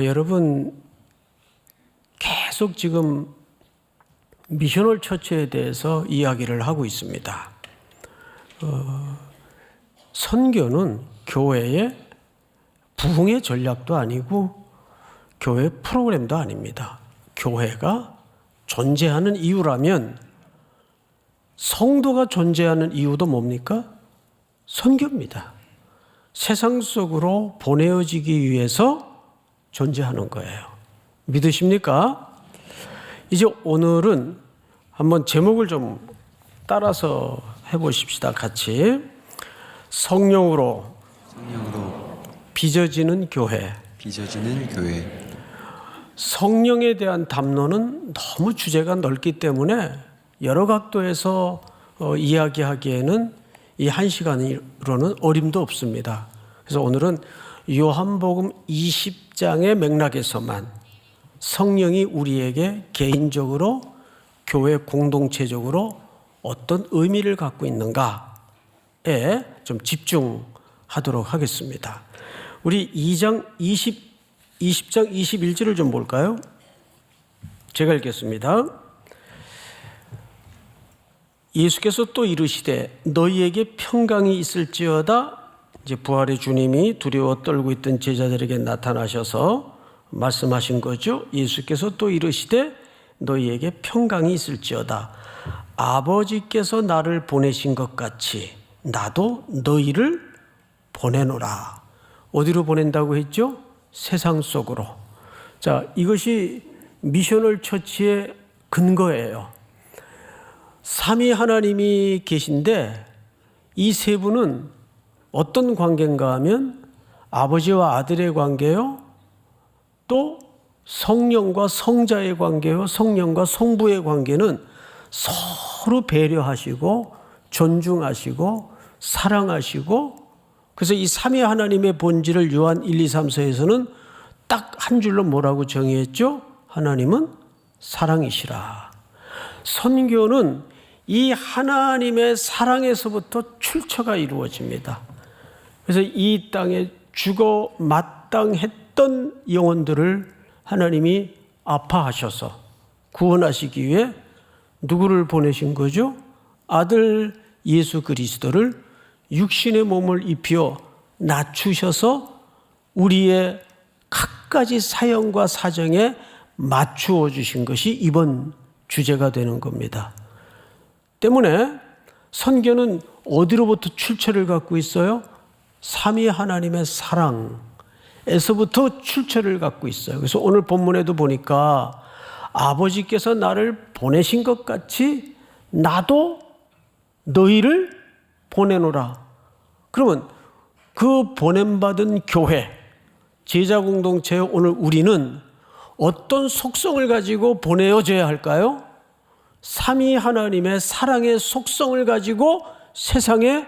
여러분 계속 지금 미셔널 처치에 대해서 이야기를 하고 있습니다. 선교는 교회의 부흥의 전략도 아니고 교회 프로그램도 아닙니다. 교회가 존재하는 이유라면 성도가 존재하는 이유도 뭡니까? 선교입니다. 세상 속으로 보내어지기 위해서 존재하는 거예요. 믿으십니까? 이제 오늘은 한번 제목을 좀 따라서 해보십시다. 같이. 성령으로 빚어지는 교회. 성령에 대한 담론은 너무 주제가 넓기 때문에 여러 각도에서 이야기하기에는 이 한 시간으로는 어림도 없습니다. 그래서 오늘은 요한복음 20장의 맥락에서만 성령이 우리에게 개인적으로 교회 공동체적으로 어떤 의미를 갖고 있는가에 좀 집중하도록 하겠습니다. 우리 20장 21절을 좀 볼까요? 제가 읽겠습니다. 예수께서 또 이르시되 너희에게 평강이 있을지어다. 이제 부활의 주님이 두려워 떨고 있던 제자들에게 나타나셔서 말씀하신 거죠. 예수께서 또 이르시되 너희에게 평강이 있을지어다. 아버지께서 나를 보내신 것 같이 나도 너희를 보내노라. 어디로 보낸다고 했죠? 세상 속으로. 자, 이것이 미셔널 처치의 근거예요. 삼위 하나님이 계신데 이 세 분은 어떤 관계인가 하면 아버지와 아들의 관계요, 또 성령과 성자의 관계요, 성령과 성부의 관계는 서로 배려하시고 존중하시고 사랑하시고, 그래서 이 삼위 하나님의 본질을 요한 1, 2, 3, 4에서는 딱 한 줄로 뭐라고 정의했죠? 하나님은 사랑이시라. 선교는 이 하나님의 사랑에서부터 출처가 이루어집니다. 그래서 이 땅에 죽어 마땅했던 영혼들을 하나님이 아파하셔서 구원하시기 위해 누구를 보내신 거죠? 아들 예수 그리스도를 육신의 몸을 입혀 낮추셔서 우리의 갖가지 사형과 사정에 맞추어 주신 것이 이번 주제가 되는 겁니다. 때문에 선교는 어디로부터 출처를 갖고 있어요? 삼위 하나님의 사랑에서부터 출처를 갖고 있어요. 그래서 오늘 본문에도 보니까 아버지께서 나를 보내신 것 같이 나도 너희를 보내노라. 그러면 그 보냄받은 교회, 제자 공동체에 오늘 우리는 어떤 속성을 가지고 보내어져야 할까요? 삼위 하나님의 사랑의 속성을 가지고 세상에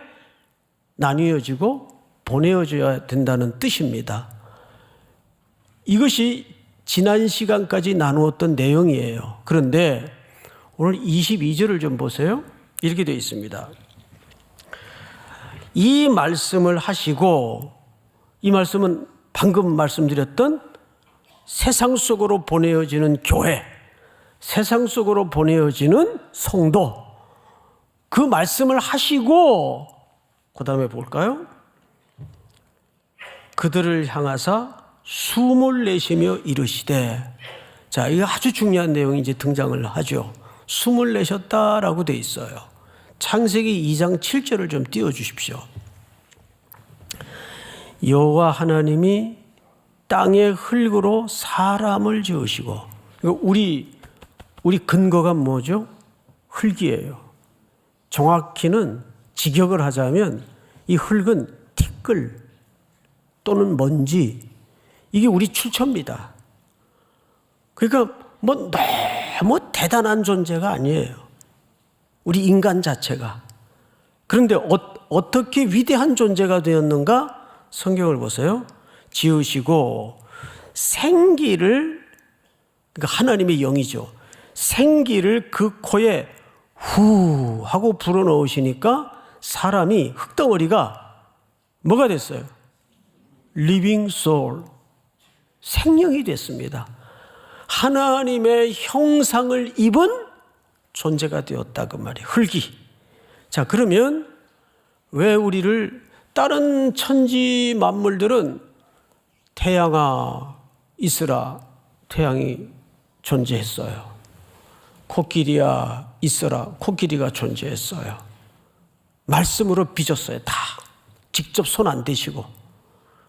나뉘어지고 보내어져야 된다는 뜻입니다. 이것이 지난 시간까지 나누었던 내용이에요. 그런데 오늘 22절을 좀 보세요. 이렇게 되어 있습니다. 이 말씀을 하시고, 이 말씀은 방금 말씀드렸던 세상 속으로 보내어지는 교회, 세상 속으로 보내어지는 성도, 그 말씀을 하시고 그 다음에 볼까요? 그들을 향하사 숨을 내쉬며 이르시되. 자, 이거 아주 중요한 내용이 이제 등장을 하죠. 숨을 내셨다라고 돼 있어요. 창세기 2장 7절을 좀 띄워주십시오. 여호와 하나님이 땅의 흙으로 사람을 지으시고, 우리 근거가 뭐죠? 흙이에요. 정확히는 직역을 하자면 이 흙은 티끌 또는 먼지, 이게 우리 출처입니다. 그러니까 뭐 너무 대단한 존재가 아니에요, 우리 인간 자체가. 그런데 어떻게 위대한 존재가 되었는가? 성경을 보세요. 지으시고 생기를, 그러니까 하나님의 영이죠, 생기를 그 코에 후 하고 불어넣으시니까 사람이, 흙덩어리가 뭐가 됐어요? 리빙 소울, 생명이 됐습니다. 하나님의 형상을 입은 존재가 되었다 그 말이에요. 흙이. 자, 그러면 왜 우리를 다른 천지 만물들은 태양아 있으라, 태양이 존재했어요. 코끼리야 있어라, 코끼리가 존재했어요. 말씀으로 빚었어요. 다 직접 손 안 대시고.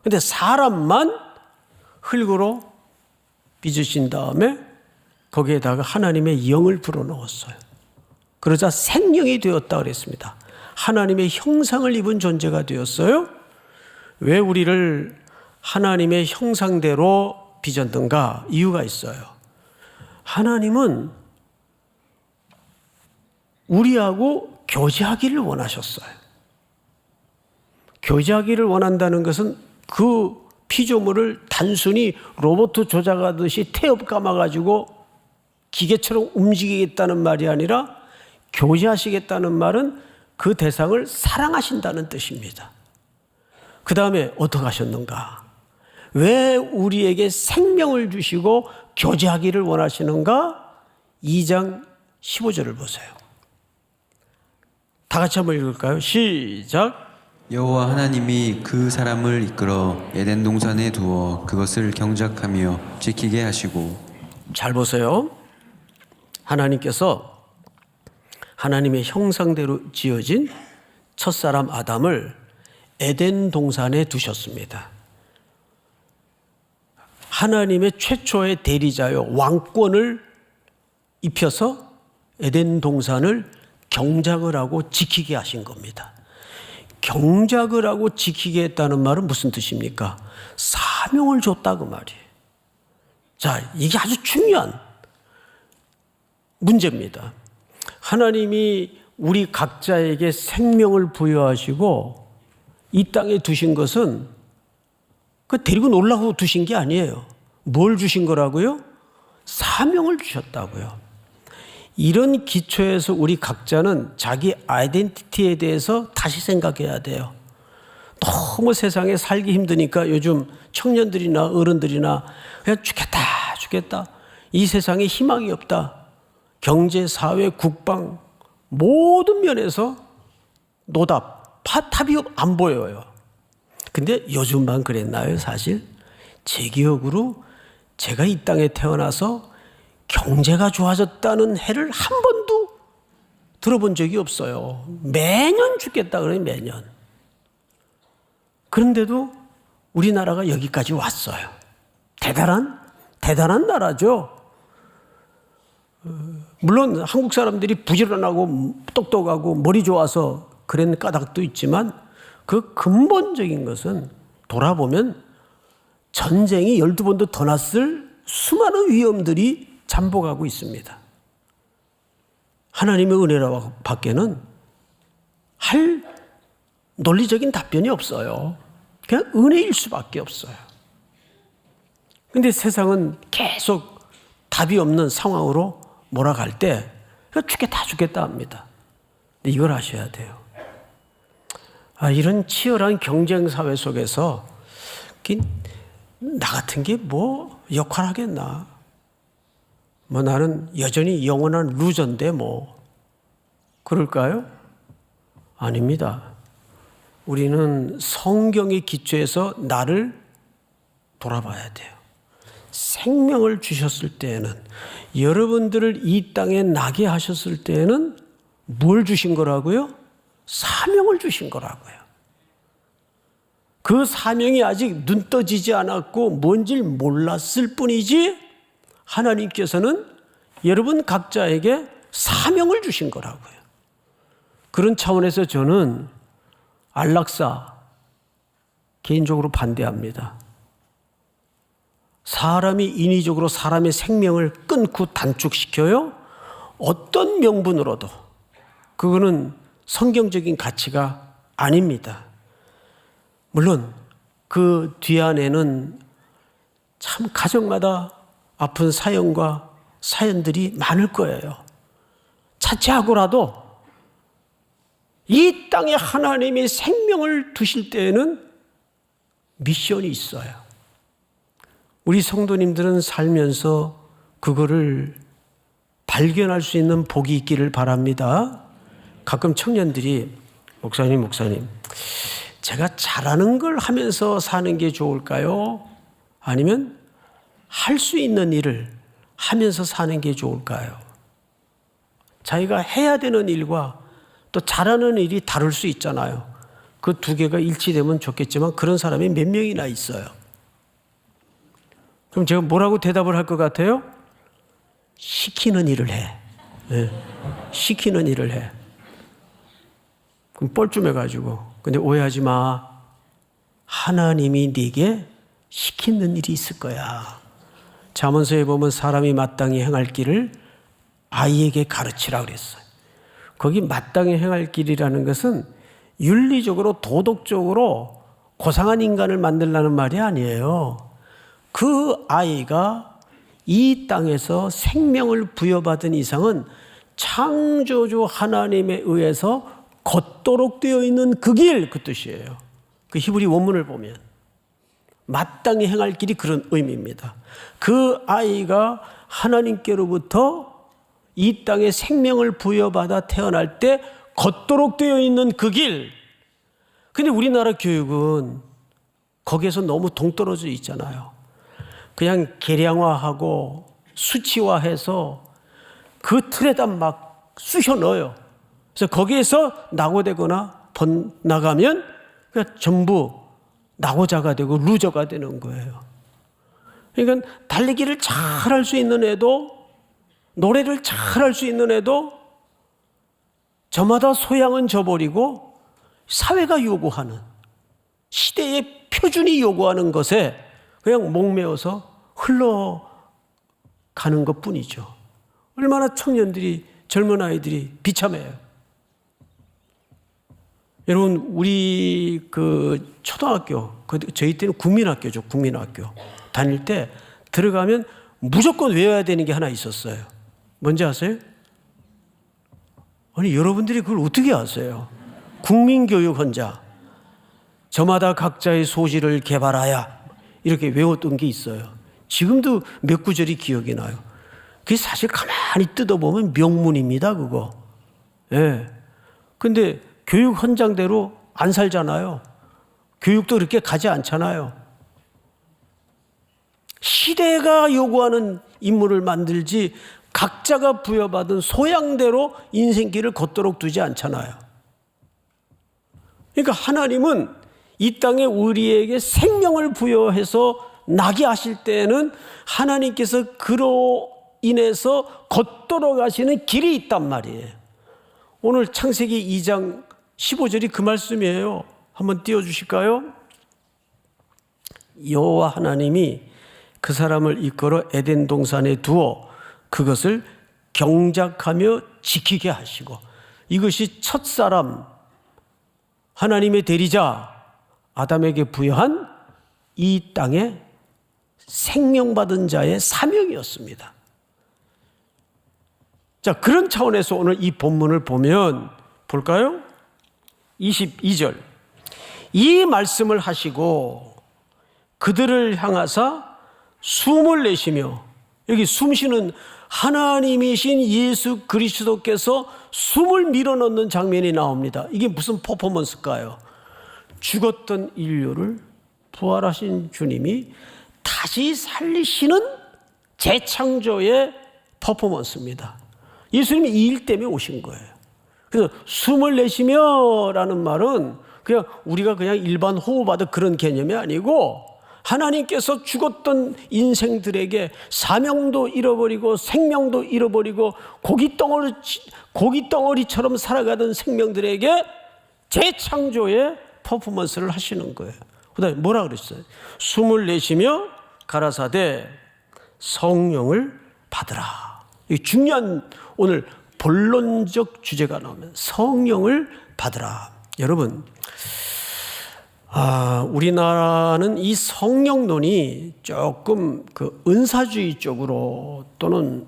근데 사람만 흙으로 빚으신 다음에 거기에다가 하나님의 영을 불어넣었어요. 그러자 생명이 되었다 그랬습니다. 하나님의 형상을 입은 존재가 되었어요. 왜 우리를 하나님의 형상대로 빚었는가? 이유가 있어요. 하나님은 우리하고 교제하기를 원하셨어요. 교제하기를 원한다는 것은 그 피조물을 단순히 로봇 조작하듯이 태엽 감아가지고 기계처럼 움직이겠다는 말이 아니라 교제하시겠다는 말은 그 대상을 사랑하신다는 뜻입니다. 그 다음에 어떻게 하셨는가? 왜 우리에게 생명을 주시고 교제하기를 원하시는가? 2장 15절을 보세요. 다 같이 한번 읽을까요? 시작. 여호와 하나님이 그 사람을 이끌어 에덴 동산에 두어 그것을 경작하며 지키게 하시고. 잘 보세요. 하나님께서 하나님의 형상대로 지어진 첫사람 아담을 에덴 동산에 두셨습니다. 하나님의 최초의 대리자요, 왕권을 입혀서 에덴 동산을 경작을 하고 지키게 하신 겁니다. 경작을 하고 지키게 했다는 말은 무슨 뜻입니까? 사명을 줬다 그 말이에요. 자, 이게 아주 중요한 문제입니다. 하나님이 우리 각자에게 생명을 부여하시고 이 땅에 두신 것은 그 데리고 놀라고 두신 게 아니에요. 뭘 주신 거라고요? 사명을 주셨다고요. 이런 기초에서 우리 각자는 자기 아이덴티티에 대해서 다시 생각해야 돼요. 너무 세상에 살기 힘드니까 요즘 청년들이나 어른들이나 그냥 죽겠다. 이 세상에 희망이 없다. 경제, 사회, 국방 모든 면에서 노답, 답이 안 보여요. 근데 요즘만 그랬나요? 사실 제 기억으로 제가 이 땅에 태어나서 경제가 좋아졌다는 해를 한 번도 들어본 적이 없어요. 매년 죽겠다 그래요, 매년. 그런데도 우리나라가 여기까지 왔어요. 대단한 나라죠. 물론 한국 사람들이 부지런하고 똑똑하고 머리 좋아서 그런 까닭도 있지만 그 근본적인 것은 돌아보면 전쟁이 12번도 더 났을 수많은 위험들이 잠복하고 있습니다. 하나님의 은혜라 밖에는 할 논리적인 답변이 없어요. 그냥 은혜일 수밖에 없어요. 그런데 세상은 계속 답이 없는 상황으로 몰아갈 때 죽겠다 합니다. 근데 이걸 아셔야 돼요. 이런 치열한 경쟁 사회 속에서 나 같은 게 뭐 역할 하겠나? 나는 여전히 영원한 루저인데 그럴까요? 아닙니다. 우리는 성경의 기초에서 나를 돌아봐야 돼요. 생명을 주셨을 때에는, 여러분들을 이 땅에 나게 하셨을 때에는 뭘 주신 거라고요? 사명을 주신 거라고요. 그 사명이 아직 눈 떠지지 않았고 뭔지를 몰랐을 뿐이지 하나님께서는 여러분 각자에게 사명을 주신 거라고요. 그런 차원에서 저는 안락사 개인적으로 반대합니다. 사람이 인위적으로 사람의 생명을 끊고 단축시켜요? 어떤 명분으로도 그거는 성경적인 가치가 아닙니다. 물론 그 뒤안에는 참 가정마다 아픈 사연과 사연들이 많을 거예요. 자체하고라도 이 땅에 하나님의 생명을 두실 때에는 미션이 있어요. 우리 성도님들은 살면서 그거를 발견할 수 있는 복이 있기를 바랍니다. 가끔 청년들이 목사님, 제가 잘하는 걸 하면서 사는 게 좋을까요? 아니면 할 수 있는 일을 하면서 사는 게 좋을까요? 자기가 해야 되는 일과 또 잘하는 일이 다를 수 있잖아요. 그 두 개가 일치되면 좋겠지만 그런 사람이 몇 명이나 있어요. 그럼 제가 뭐라고 대답을 할 것 같아요? 시키는 일을 해. 네. 시키는 일을 해. 그럼 뻘쭘해가지고. 근데 오해하지 마. 하나님이 네게 시키는 일이 있을 거야. 잠언서에 보면 사람이 마땅히 행할 길을 아이에게 가르치라 그랬어요. 거기 마땅히 행할 길이라는 것은 윤리적으로 도덕적으로 고상한 인간을 만들라는 말이 아니에요. 그 아이가 이 땅에서 생명을 부여받은 이상은 창조주 하나님에 의해서 걷도록 되어 있는 그 길, 그 뜻이에요. 그 히브리 원문을 보면 마땅히 행할 길이 그런 의미입니다. 그 아이가 하나님께로부터 이 땅에 생명을 부여받아 태어날 때 걷도록 되어 있는 그 길. 근데 우리나라 교육은 거기에서 너무 동떨어져 있잖아요. 그냥 계량화하고 수치화해서 그 틀에다 막 쑤셔 넣어요. 그래서 거기에서 낙오되거나 번나가면 그냥 전부 낙오자가 되고 루저가 되는 거예요. 그러니까 달리기를 잘할 수 있는 애도, 노래를 잘할 수 있는 애도 저마다 소양은 져버리고 사회가 요구하는, 시대의 표준이 요구하는 것에 그냥 목매어서 흘러가는 것뿐이죠. 얼마나 청년들이, 젊은 아이들이 비참해요. 여러분, 우리 그 초등학교, 저희 때는 국민학교죠. 국민학교 다닐 때 들어가면 무조건 외워야 되는 게 하나 있었어요. 뭔지 아세요? 아니, 여러분들이 그걸 어떻게 아세요? 국민교육 헌자. 저마다 각자의 소질을 개발하야. 이렇게 외웠던 게 있어요. 지금도 몇 구절이 기억이 나요. 그게 사실 가만히 뜯어보면 명문입니다, 그거. 예. 근데 교육 헌장대로 안 살잖아요. 교육도 그렇게 가지 않잖아요. 시대가 요구하는 인물을 만들지 각자가 부여받은 소양대로 인생길을 걷도록 두지 않잖아요. 그러니까 하나님은 이 땅에 우리에게 생명을 부여해서 나게 하실 때에는 하나님께서 그로 인해서 걷도록 하시는 길이 있단 말이에요. 오늘 창세기 2장 15절이 그 말씀이에요. 한번 띄워주실까요? 여호와 하나님이 그 사람을 이끌어 에덴 동산에 두어 그것을 경작하며 지키게 하시고, 이것이 첫사람 하나님의 대리자 아담에게 부여한 이 땅에 생명받은 자의 사명이었습니다. 자, 그런 차원에서 오늘 이 본문을 보면 볼까요? 22절. 이 말씀을 하시고 그들을 향하사 숨을 내쉬며, 여기 숨쉬는 하나님이신 예수 그리스도께서 숨을 밀어넣는 장면이 나옵니다. 이게 무슨 퍼포먼스일까요? 죽었던 인류를 부활하신 주님이 다시 살리시는 재창조의 퍼포먼스입니다. 예수님이 이 일 때문에 오신 거예요. 그래서 숨을 내쉬며 라는 말은 그냥 우리가 그냥 일반 호흡하듯 그런 개념이 아니고, 하나님께서 죽었던 인생들에게 사명도 잃어버리고 생명도 잃어버리고 고깃덩어리처럼 살아가던 생명들에게 재창조의 퍼포먼스를 하시는 거예요. 그 다음에 뭐라 그랬어요? 숨을 내쉬며 가라사대 성령을 받으라. 이 중요한 오늘 본론적 주제가 나오면 성령을 받으라. 여러분, 우리나라는 이 성령론이 조금 그 은사주의 쪽으로 또는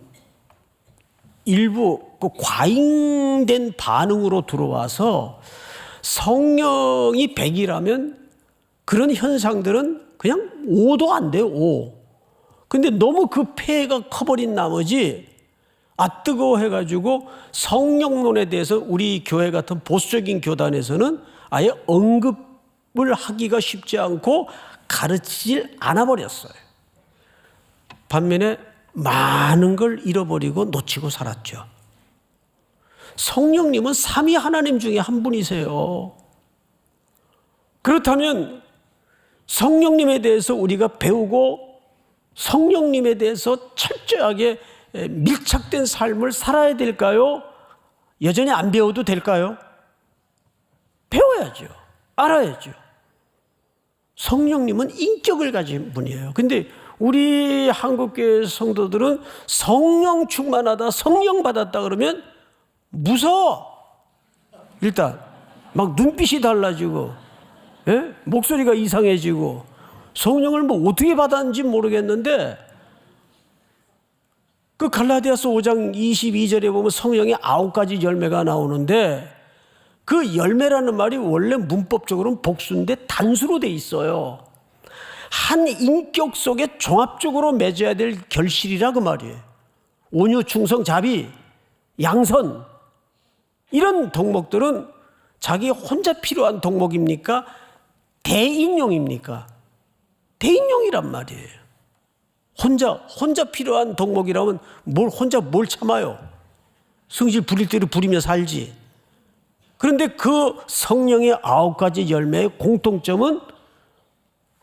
일부 그 과잉된 반응으로 들어와서 성령이 100이라면 그런 현상들은 그냥 5도 안 돼요. 5. 근데 너무 그 폐해가 커버린 나머지 뜨거워 해가지고 성령론에 대해서 우리 교회 같은 보수적인 교단에서는 아예 언급을 하기가 쉽지 않고 가르치질 않아 버렸어요. 반면에 많은 걸 잃어버리고 놓치고 살았죠. 성령님은 삼위 하나님 중에 한 분이세요. 그렇다면 성령님에 대해서 우리가 배우고 성령님에 대해서 철저하게 밀착된 삶을 살아야 될까요? 여전히 안 배워도 될까요? 배워야죠. 알아야죠. 성령님은 인격을 가진 분이에요. 근데 우리 한국교회 성도들은 성령 충만하다, 성령 받았다 그러면 무서워. 일단 막 눈빛이 달라지고, 예? 목소리가 이상해지고, 성령을 뭐 어떻게 받았는지 모르겠는데, 그 갈라디아서 5장 22절에 보면 성령의 9가지 열매가 나오는데, 그 열매라는 말이 원래 문법적으로는 복수인데 단수로 돼 있어요. 한 인격 속에 종합적으로 맺어야 될 결실이라 그 말이에요. 온유, 충성, 자비, 양선, 이런 덕목들은 자기 혼자 필요한 덕목입니까? 대인용입니까? 대인용이란 말이에요. 혼자 필요한 덕목이라면 혼자 뭘 참아요? 성질 부릴 대로 부리며 살지. 그런데 그 성령의 9가지 열매의 공통점은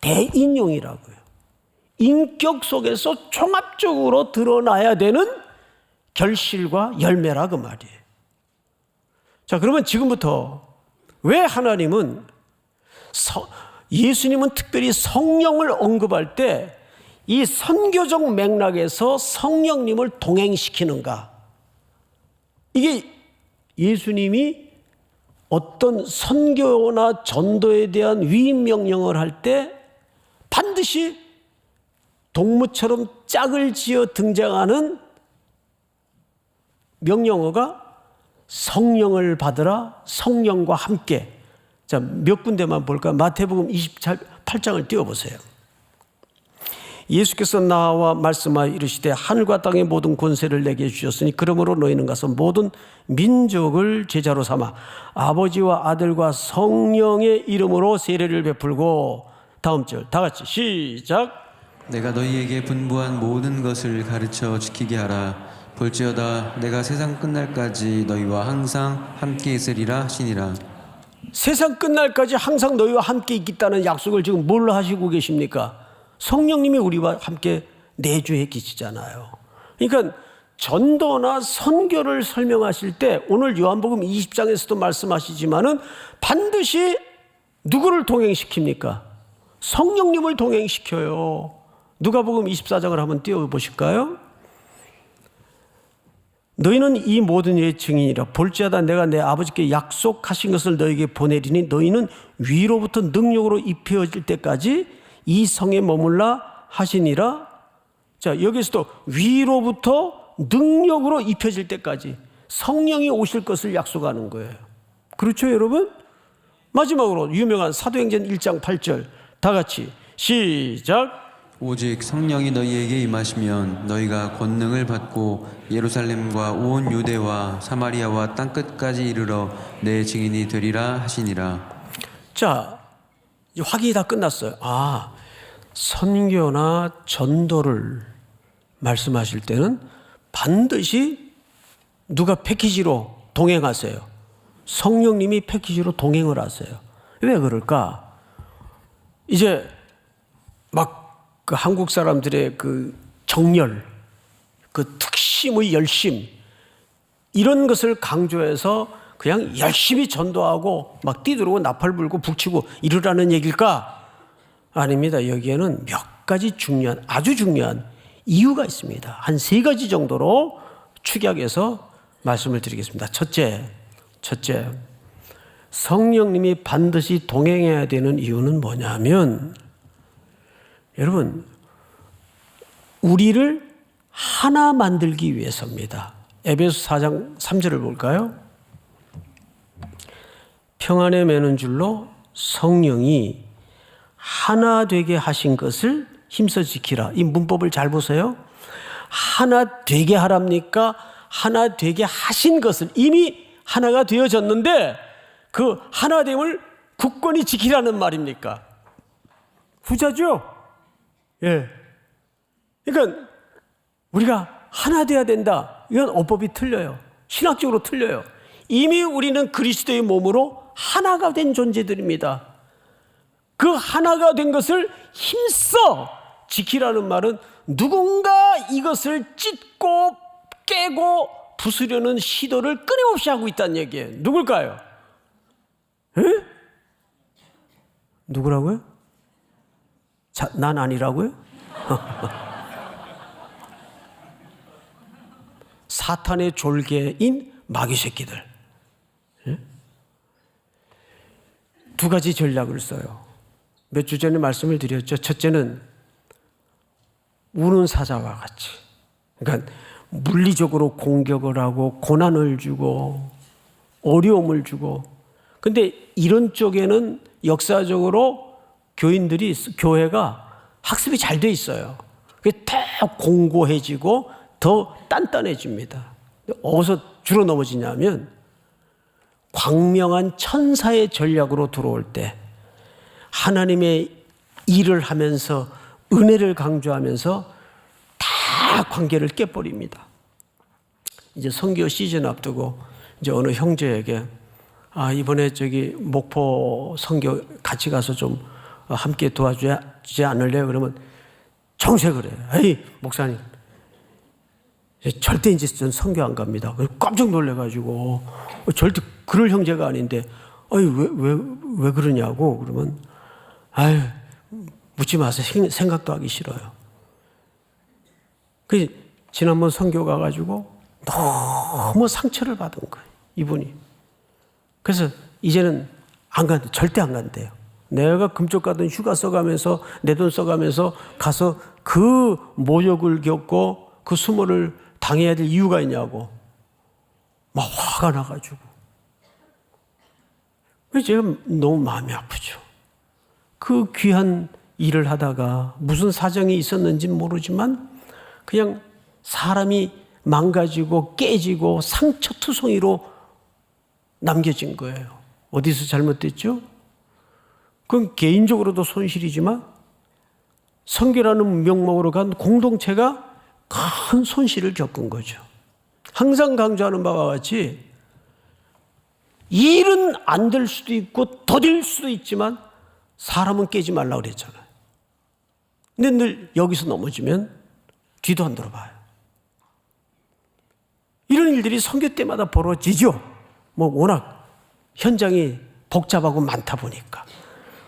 대인용이라고요. 인격 속에서 종합적으로 드러나야 되는 결실과 열매라 그 말이에요. 자, 그러면 지금부터 왜 하나님은 예수님은 특별히 성령을 언급할 때 이 선교적 맥락에서 성령님을 동행시키는가? 이게 예수님이 어떤 선교나 전도에 대한 위임 명령을 할 때 반드시 동무처럼 짝을 지어 등장하는 명령어가 성령을 받으라, 성령과 함께. 자, 몇 군데만 볼까요? 마태복음 28장을 띄워보세요. 예수께서 나와 말씀하여 이르시되 하늘과 땅의 모든 권세를 내게 주셨으니 그러므로 너희는 가서 모든 민족을 제자로 삼아 아버지와 아들과 성령의 이름으로 세례를 베풀고, 다음 절 다 같이 시작. 내가 너희에게 분부한 모든 것을 가르쳐 지키게 하라. 볼지어다 내가 세상 끝날까지 너희와 항상 함께 있으리라 하시니라. 세상 끝날까지 항상 너희와 함께 있겠다는 약속을 지금 뭘로 하시고 계십니까? 성령님이 우리와 함께 내주해 계시잖아요. 그러니까 전도나 선교를 설명하실 때 오늘 요한복음 20장에서도 말씀하시지만은 반드시 누구를 동행시킵니까? 성령님을 동행시켜요. 누가복음 24장을 한번 띄워보실까요? 너희는 이 모든 일의 증인이라. 볼지어다 내가 내 아버지께 약속하신 것을 너희에게 보내리니 너희는 위로부터 능력으로 입혀질 때까지 이 성에 머물라 하시니라. 자, 여기서도 위로부터 능력으로 입혀질 때까지 성령이 오실 것을 약속하는 거예요. 그렇죠, 여러분? 마지막으로 유명한 사도행전 1장 8절 다 같이 시작. 오직 성령이 너희에게 임하시면 너희가 권능을 받고 예루살렘과 온 유대와 사마리아와 땅끝까지 이르러 내 증인이 되리라 하시니라. 자, 이제 확인이 다 끝났어요. 선교나 전도를 말씀하실 때는 반드시 누가 패키지로 동행하세요? 성령님이 패키지로 동행을 하세요. 왜 그럴까? 이제 막 그 한국 사람들의 그 정열, 그 특심의 열심, 이런 것을 강조해서 그냥 열심히 전도하고 막 뛰들고 나팔 불고 북치고 이러라는 얘기일까? 아닙니다. 여기에는 몇 가지 아주 중요한 이유가 있습니다. 한 3가지 정도로 축약해서 말씀을 드리겠습니다. 첫째, 성령님이 반드시 동행해야 되는 이유는 뭐냐면, 여러분, 우리를 하나 만들기 위해서입니다. 에베소 4장 3절을 볼까요? 평안에 매는 줄로 성령이 하나 되게 하신 것을 힘써 지키라. 이 문법을 잘 보세요. 하나 되게 하랍니까? 하나 되게 하신 것을 이미 하나가 되어졌는데 그 하나됨을 굳건히 지키라는 말입니까? 후자죠? 예. 그러니까 우리가 하나 돼야 된다. 이건 어법이 틀려요. 신학적으로 틀려요. 이미 우리는 그리스도의 몸으로 하나가 된 존재들입니다. 그 하나가 된 것을 힘써 지키라는 말은 누군가 이것을 찢고 깨고 부수려는 시도를 끊임없이 하고 있다는 얘기예요. 누굴까요? 에? 누구라고요? 난 아니라고요? 사탄의 졸개인 마귀 새끼들. 두 가지 전략을 써요. 몇 주 전에 말씀을 드렸죠. 첫째는 우는 사자와 같이, 그러니까 물리적으로 공격을 하고 고난을 주고 어려움을 주고. 근데 이런 쪽에는 역사적으로 교회가 학습이 잘 돼 있어요. 그게 더 공고해지고 더 단단해집니다. 어디서 주로 넘어지냐면 광명한 천사의 전략으로 들어올 때 하나님의 일을 하면서 은혜를 강조하면서 다 관계를 깨버립니다. 이제 선교 시즌 앞두고 이제 어느 형제에게 이번에 저기 목포 선교 같이 가서 좀 함께 도와주지 않을래요? 그러면 정색을 해요. 에이 목사님 절대 이제 전 선교 안 갑니다. 깜짝 놀래가지고 절대 그럴 형제가 아닌데 왜 그러냐고. 그러면 묻지 마세요. 생각도 하기 싫어요. 그 지난번 선교 가가지고 너무 상처를 받은 거예요, 이분이. 그래서 이제는 안 간대. 절대 안 간대요. 내가 금쪽 가든 휴가 써가면서 내 돈 써가면서 가서 그 모욕을 겪고 그 수모를 당해야 될 이유가 있냐고 막 화가 나가지고. 그래서 제가 너무 마음이 아프죠. 그 귀한 일을 하다가 무슨 사정이 있었는지는 모르지만 그냥 사람이 망가지고 깨지고 상처투성이로 남겨진 거예요. 어디서 잘못됐죠? 그건 개인적으로도 손실이지만 선교라는 명목으로 간 공동체가 큰 손실을 겪은 거죠. 항상 강조하는 바와 같이 일은 안 될 수도 있고 더딜 수도 있지만 사람은 깨지 말라고 그랬잖아요. 근데 늘 여기서 넘어지면 뒤도 안 돌아봐요. 이런 일들이 선교 때마다 벌어지죠. 워낙 현장이 복잡하고 많다 보니까.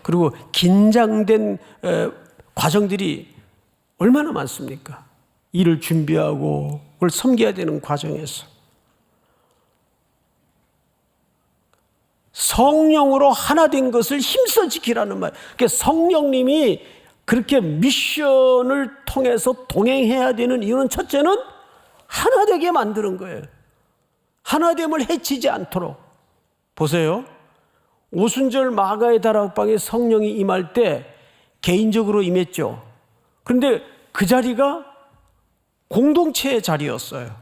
그리고 긴장된 과정들이 얼마나 많습니까? 일을 준비하고 그걸 섬겨야 되는 과정에서. 성령으로 하나 된 것을 힘써 지키라는 말. 그러니까 성령님이 그렇게 미션을 통해서 동행해야 되는 이유는 첫째는 하나 되게 만드는 거예요. 하나됨을 해치지 않도록. 보세요. 오순절 마가의 다락방에 성령이 임할 때 개인적으로 임했죠. 그런데 그 자리가 공동체의 자리였어요.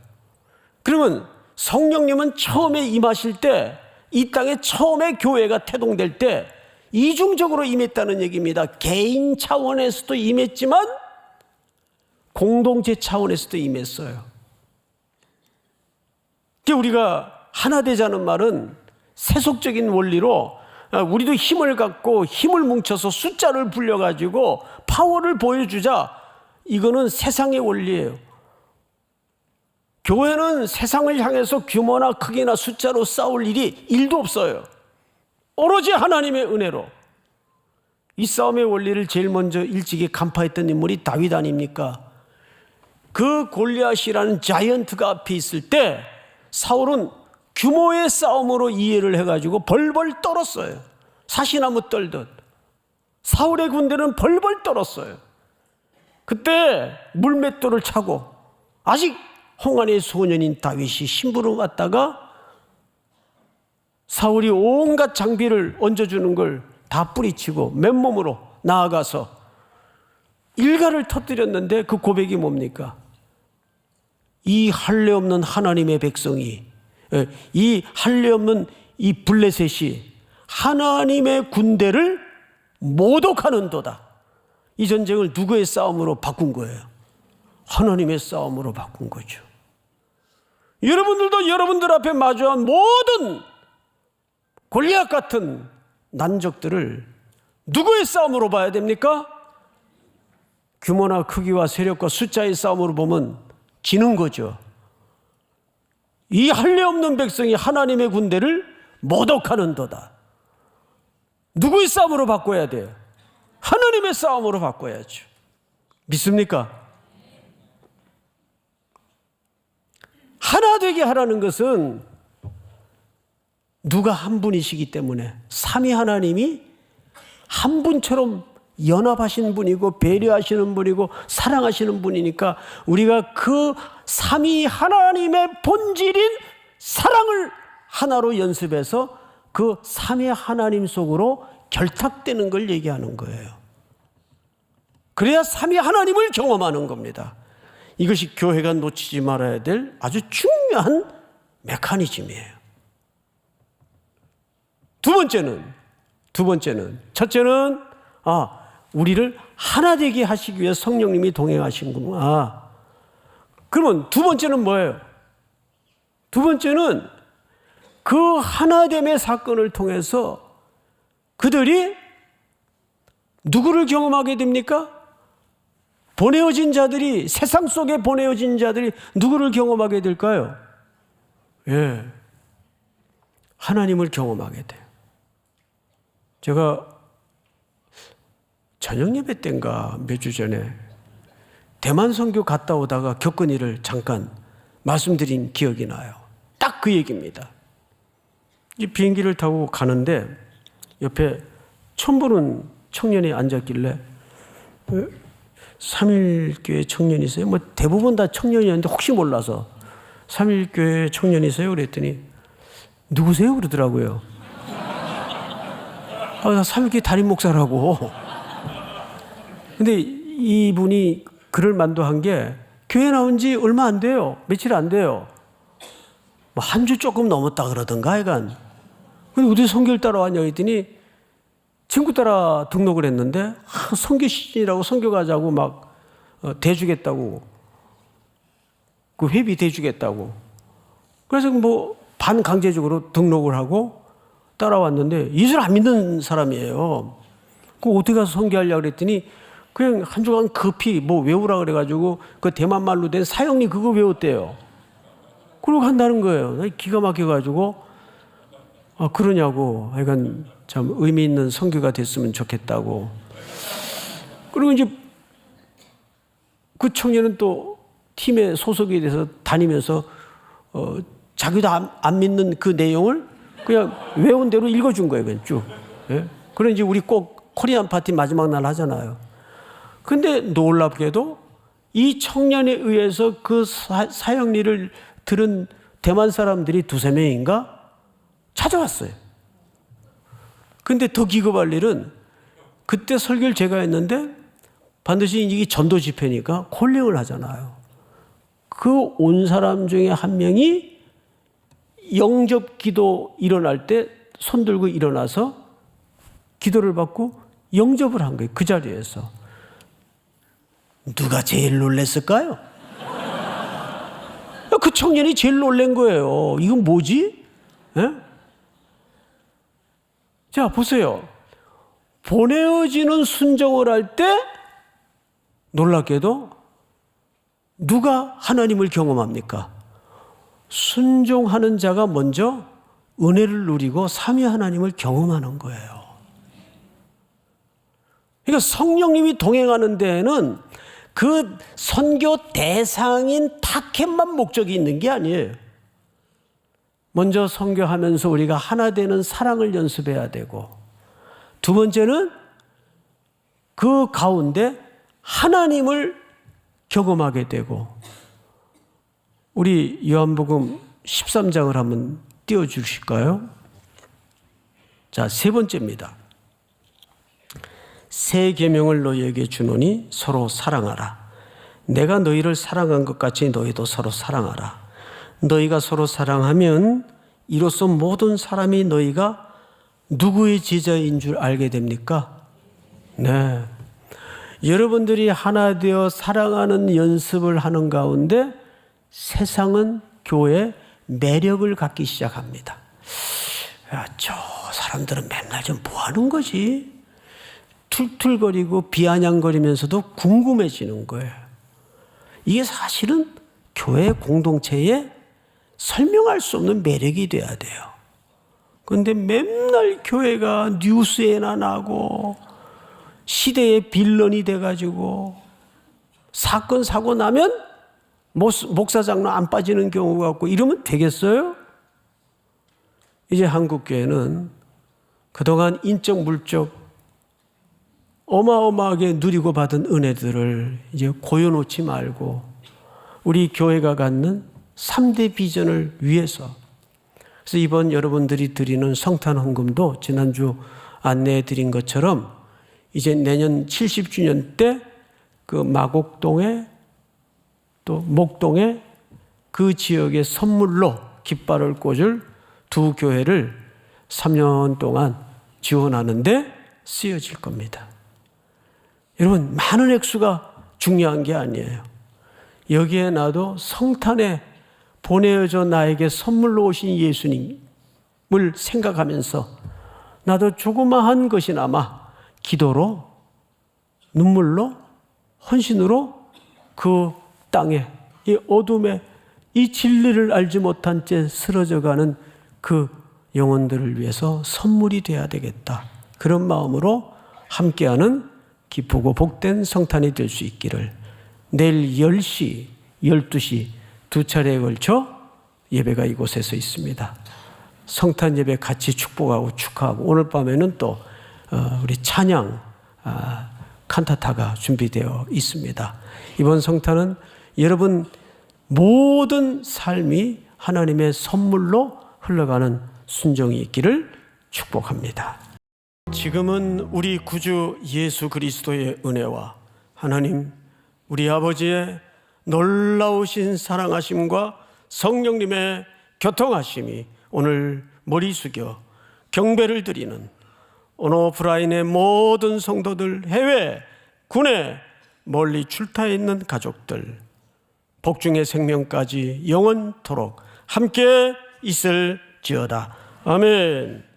그러면 성령님은 처음에 임하실 때 이 땅에 처음에 교회가 태동될 때 이중적으로 임했다는 얘기입니다. 개인 차원에서도 임했지만 공동체 차원에서도 임했어요. 우리가 하나 되자는 말은 세속적인 원리로 우리도 힘을 갖고 힘을 뭉쳐서 숫자를 불려가지고 파워를 보여주자. 이거는 세상의 원리예요. 교회는 세상을 향해서 규모나 크기나 숫자로 싸울 일이 1도 없어요. 오로지 하나님의 은혜로. 이 싸움의 원리를 제일 먼저 일찍이 간파했던 인물이 다윗 아닙니까? 그 골리앗이라는 자이언트가 앞에 있을 때 사울은 규모의 싸움으로 이해를 해가지고 벌벌 떨었어요. 사시나무 떨듯. 사울의 군대는 벌벌 떨었어요. 그때 물맷돌을 차고 아직 홍안의 소년인 다윗이 심부름 왔다가 사울이 온갖 장비를 얹어주는 걸 다 뿌리치고 맨몸으로 나아가서 일가를 터뜨렸는데 그 고백이 뭡니까? 이 할례 없는 하나님의 백성이, 이 할례 없는 이 블레셋이 하나님의 군대를 모독하는도다. 이 전쟁을 누구의 싸움으로 바꾼 거예요? 하나님의 싸움으로 바꾼 거죠. 여러분들도 여러분들 앞에 마주한 모든 골리앗 같은 난적들을 누구의 싸움으로 봐야 됩니까? 규모나 크기와 세력과 숫자의 싸움으로 보면 지는 거죠. 이 할례 없는 백성이 하나님의 군대를 모독하는도다. 누구의 싸움으로 바꿔야 돼요? 하나님의 싸움으로 바꿔야죠. 믿습니까? 하나 되게 하라는 것은 누가 한 분이시기 때문에 삼위 하나님이 한 분처럼 연합하신 분이고 배려하시는 분이고 사랑하시는 분이니까 우리가 그 삼위 하나님의 본질인 사랑을 하나로 연습해서 그 삼위 하나님 속으로 결탁되는 걸 얘기하는 거예요. 그래야 삼위 하나님을 경험하는 겁니다. 이것이 교회가 놓치지 말아야 될 아주 중요한 메커니즘이에요. 두 번째는 첫째는 우리를 하나 되게 하시기 위해 성령님이 동행하신구나. 그러면 두 번째는 뭐예요? 두 번째는 그 하나됨의 사건을 통해서 그들이 누구를 경험하게 됩니까? 보내어진 자들이, 세상 속에 보내어진 자들이 누구를 경험하게 될까요? 하나님을 경험하게 돼요. 제가 저녁 예배 때인가 몇 주 전에 대만 선교 갔다 오다가 겪은 일을 잠깐 말씀드린 기억이 나요. 딱 그 얘기입니다. 이 비행기를 타고 가는데 옆에 처음 보는 청년이 앉았길래 3일교회 청년이세요? 뭐 대부분 다 청년이었는데 혹시 몰라서 3일교회 청년이세요? 그랬더니 누구세요? 그러더라고요. 나 3일교회 담임 목사라고. 근데 이분이 그를 만도한 게 교회 나온 지 얼마 안 돼요. 며칠 안 돼요. 뭐 한 주 조금 넘었다 그러던가 하여간. 근데 어디 선교를 따라왔냐 했더니 친구 따라 등록을 했는데 선교 시즌이라고 선교 가자고 막 대주겠다고, 그 회비 대주겠다고. 그래서 뭐 반강제적으로 등록을 하고 따라왔는데 예수를 안 믿는 사람이에요. 그 어떻게 가서 선교하려고 그랬더니 그냥 한 주간 급히 뭐 외우라 그래가지고 그 대만 말로 된 사형리 그거 외웠대요. 그러고 간다는 거예요. 기가 막혀가지고 그러냐고. 하여간 참 의미 있는 선교가 됐으면 좋겠다고. 그리고 이제 그 청년은 또 팀에 소속이 돼서 다니면서 자기도 안 믿는 그 내용을 그냥 외운 대로 읽어준 거예요. 그냥 쭉. 예? 그래 이제 우리 꼭 코리안 파티 마지막 날 하잖아요. 근데 놀랍게도 이 청년에 의해서 그 사형리를 들은 대만 사람들이 2-3명인가 찾아왔어요. 근데 더 기겁할 일은 그때 설교를 제가 했는데 반드시 이게 전도 집회니까 콜링을 하잖아요. 그 온 사람 중에 한 명이 영접 기도 일어날 때 손 들고 일어나서 기도를 받고 영접을 한 거예요. 그 자리에서. 누가 제일 놀랐을까요? 그 청년이 제일 놀란 거예요. 이건 뭐지? 예? 자, 보세요. 보내어지는 순종을 할 때 놀랍게도 누가 하나님을 경험합니까? 순종하는 자가 먼저 은혜를 누리고 삼위 하나님을 경험하는 거예요. 그러니까 성령님이 동행하는 데에는 그 선교 대상인 타켓만 목적이 있는 게 아니에요. 먼저 선교하면서 우리가 하나 되는 사랑을 연습해야 되고, 두 번째는 그 가운데 하나님을 경험하게 되고, 우리 요한복음 13장을 한번 띄워주실까요? 자, 세 번째입니다. 새 계명을 너희에게 주노니 서로 사랑하라. 내가 너희를 사랑한 것 같이 너희도 서로 사랑하라. 너희가 서로 사랑하면 이로써 모든 사람이 너희가 누구의 제자인 줄 알게 됩니까? 네. 여러분들이 하나 되어 사랑하는 연습을 하는 가운데 세상은 교회에 매력을 갖기 시작합니다. 야, 저 사람들은 맨날 좀 뭐 하는 거지? 툴툴거리고 비아냥거리면서도 궁금해지는 거예요. 이게 사실은 교회 공동체에 설명할 수 없는 매력이 돼야 돼요. 그런데 맨날 교회가 뉴스에나 나고 시대의 빌런이 돼가지고 사건 사고 나면 목사장로 안 빠지는 경우가 없고 이러면 되겠어요? 이제 한국교회는 그동안 인적 물적 어마어마하게 누리고 받은 은혜들을 이제 고여놓지 말고 우리 교회가 갖는 3대 비전을 위해서, 그래서 이번 여러분들이 드리는 성탄 헌금도 지난주 안내해 드린 것처럼 이제 내년 70주년 때 그 마곡동에 또 목동에 그 지역의 선물로 깃발을 꽂을 두 교회를 3년 동안 지원하는데 쓰여질 겁니다. 여러분, 많은 액수가 중요한 게 아니에요. 여기에 나도 성탄에 보내어져 나에게 선물로 오신 예수님을 생각하면서 나도 조그마한 것이나마 기도로, 눈물로, 헌신으로 그 땅에, 이 어둠에 이 진리를 알지 못한 채 쓰러져가는 그 영혼들을 위해서 선물이 돼야 되겠다. 그런 마음으로 함께하는 기쁘고 복된 성탄이 될 수 있기를, 내일 10시, 12시 두 차례에 걸쳐 예배가 이곳에서 있습니다. 성탄 예배 같이 축복하고 축하하고, 오늘 밤에는 또 우리 찬양 칸타타가 준비되어 있습니다. 이번 성탄은 여러분 모든 삶이 하나님의 선물로 흘러가는 순종이 있기를 축복합니다. 지금은 우리 구주 예수 그리스도의 은혜와 하나님 우리 아버지의 놀라우신 사랑하심과 성령님의 교통하심이 오늘 머리 숙여 경배를 드리는 온오프라인의 모든 성도들, 해외, 국내, 멀리 출타해 있는 가족들, 복중의 생명까지 영원토록 함께 있을지어다. 아멘.